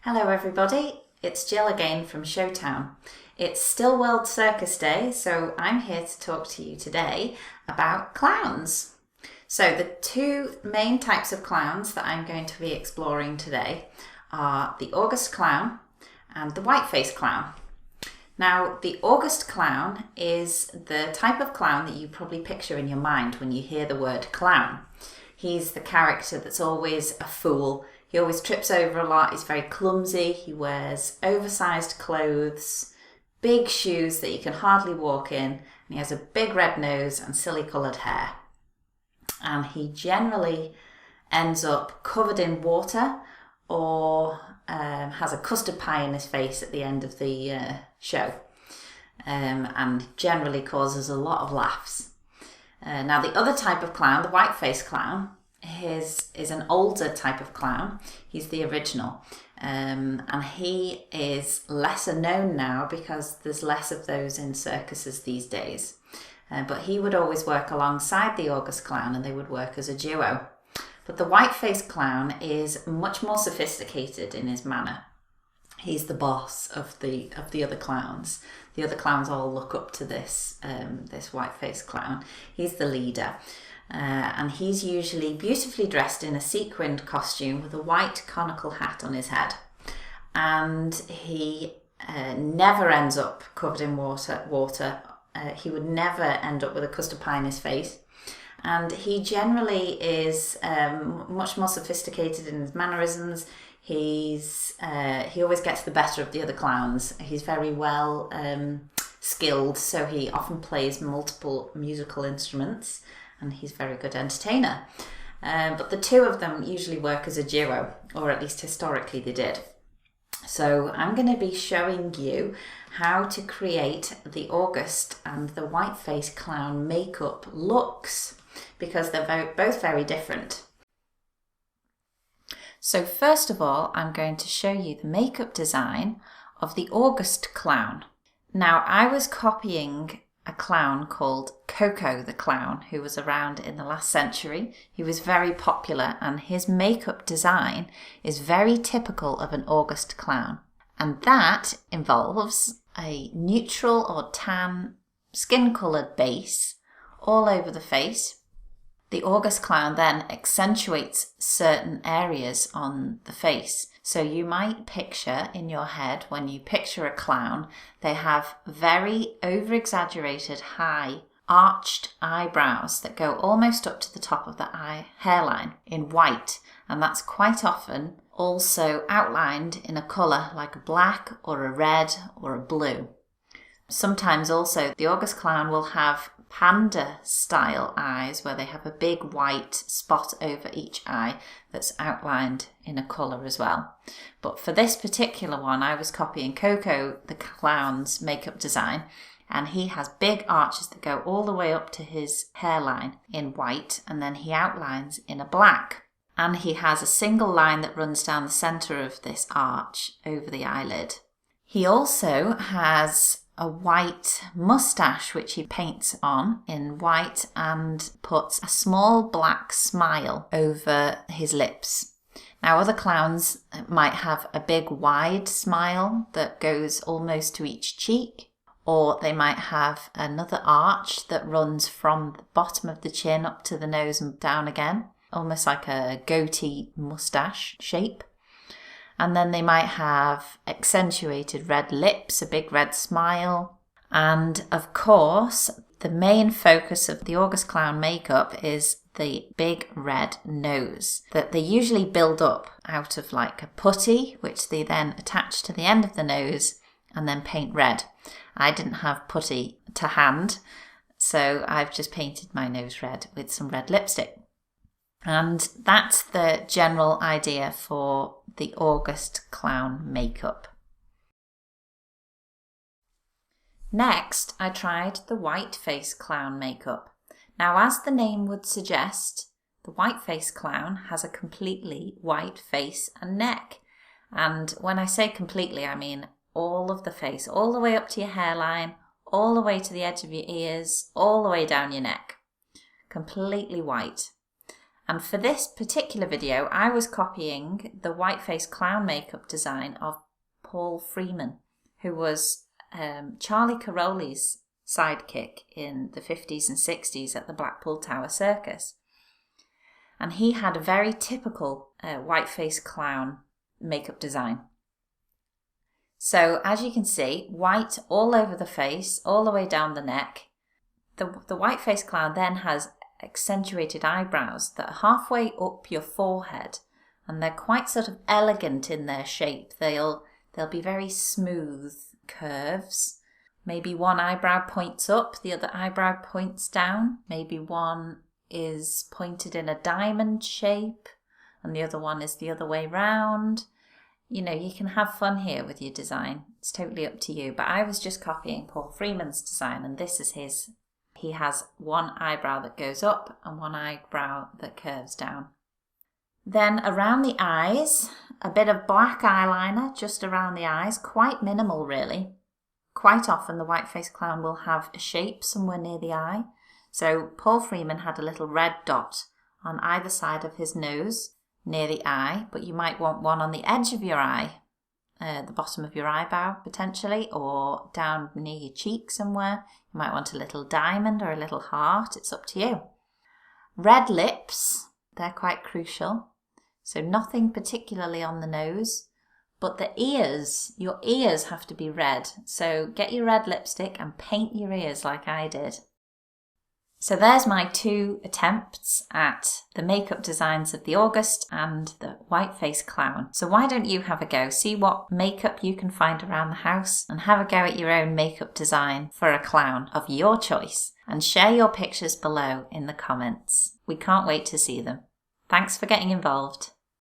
Hello everybody, it's Jill again from Showtown. It's still World Circus Day, so I'm here to talk to you today about clowns. So the two main types of clowns that I'm going to be exploring today are the Auguste clown and the Whiteface clown. Now, the Auguste clown is the type of clown that you probably picture in your mind when you hear the word clown. He's the character that's always a fool. He always trips over a lot, he's very clumsy, he wears oversized clothes, big shoes that you can hardly walk in, and he has a big red nose and silly coloured hair. And he generally ends up covered in water or has a custard pie in his face at the end of the show, and generally causes a lot of laughs. Now the other type of clown, the Whiteface clown, is an older type of clown. He's the original, and he is lesser known now because there's less of those in circuses these days. But he would always work alongside the Auguste clown and they would work as a duo. But the Whiteface clown is much more sophisticated in his manner. He's the boss of the other clowns. The other clowns all look up to this Whiteface clown. He's the leader. And he's usually beautifully dressed in a sequined costume with a white conical hat on his head. And he never ends up covered in water. He would never end up with a custard pie in his face. And he generally is much more sophisticated in his mannerisms. He always gets the better of the other clowns. He's very well skilled, so he often plays multiple musical instruments, and he's a very good entertainer. But the two of them usually work as a duo, or at least historically they did. So I'm going to be showing you how to create the Auguste and the Whiteface clown makeup looks, because they're both very different. So first of all, I'm going to show you the makeup design of the Auguste clown. Now, I was copying a clown called Coco the Clown, who was around in the last century. He was very popular and his makeup design is very typical of an Auguste clown. And that involves a neutral or tan skin-coloured base all over the face. The Auguste clown then accentuates certain areas on the face. So you might picture in your head, when you picture a clown, they have very over-exaggerated high arched eyebrows that go almost up to the top of the hairline in white. And that's quite often also outlined in a colour like a black or a red or a blue. Sometimes also the Auguste clown will have panda style eyes where they have a big white spot over each eye that's outlined in a colour as well. But for this particular one, I was copying Coco the Clown's makeup design, and he has big arches that go all the way up to his hairline in white, and then he outlines in a black. And he has a single line that runs down the centre of this arch over the eyelid. He also has a white moustache which he paints on in white and puts a small black smile over his lips. Now other clowns might have a big wide smile that goes almost to each cheek, or they might have another arch that runs from the bottom of the chin up to the nose and down again, almost like a goatee moustache shape. And then they might have accentuated red lips, a big red smile. And of course, the main focus of the Auguste clown makeup is the big red nose that they usually build up out of like a putty, which they then attach to the end of the nose and then paint red. I didn't have putty to hand, so I've just painted my nose red with some red lipstick. And that's the general idea for the Auguste clown makeup. Next, I tried the Whiteface clown makeup. Now, as the name would suggest, the Whiteface clown has a completely white face and neck. And when I say completely, I mean all of the face, all the way up to your hairline, all the way to the edge of your ears, all the way down your neck. Completely white. And for this particular video, I was copying the Whiteface clown makeup design of Paul Freeman, who was Charlie Caroli's sidekick in the 50s and 60s at the Blackpool Tower Circus. And he had a very typical Whiteface clown makeup design. So as you can see, white all over the face, all the way down the neck. The Whiteface clown then has accentuated eyebrows that are halfway up your forehead, and they're quite sort of elegant in their shape. They'll be very smooth curves. Maybe one eyebrow points up, the other eyebrow points down. Maybe one is pointed in a diamond shape and the other one is the other way round. You know, you can have fun here with your design. It's totally up to you. But I was just copying Paul Freeman's design, and this is his. He has one eyebrow that goes up and one eyebrow that curves down. Then around the eyes, a bit of black eyeliner just around the eyes, quite minimal really. Quite often the Whiteface clown will have a shape somewhere near the eye. So Paul Freeman had a little red dot on either side of his nose near the eye, but you might want one on the edge of your eye, the bottom of your eyebrow potentially, or down near your cheek somewhere. You might want a little diamond or a little heart. It's up to you. Red lips, they're quite crucial. So nothing particularly on the nose, but the ears, your ears have to be red. So get your red lipstick and paint your ears like I did. So there's my 2 attempts at the makeup designs of the Auguste and the Whiteface clown. So why don't you have a go? See what makeup you can find around the house and have a go at your own makeup design for a clown of your choice. And share your pictures below in the comments. We can't wait to see them. Thanks for getting involved.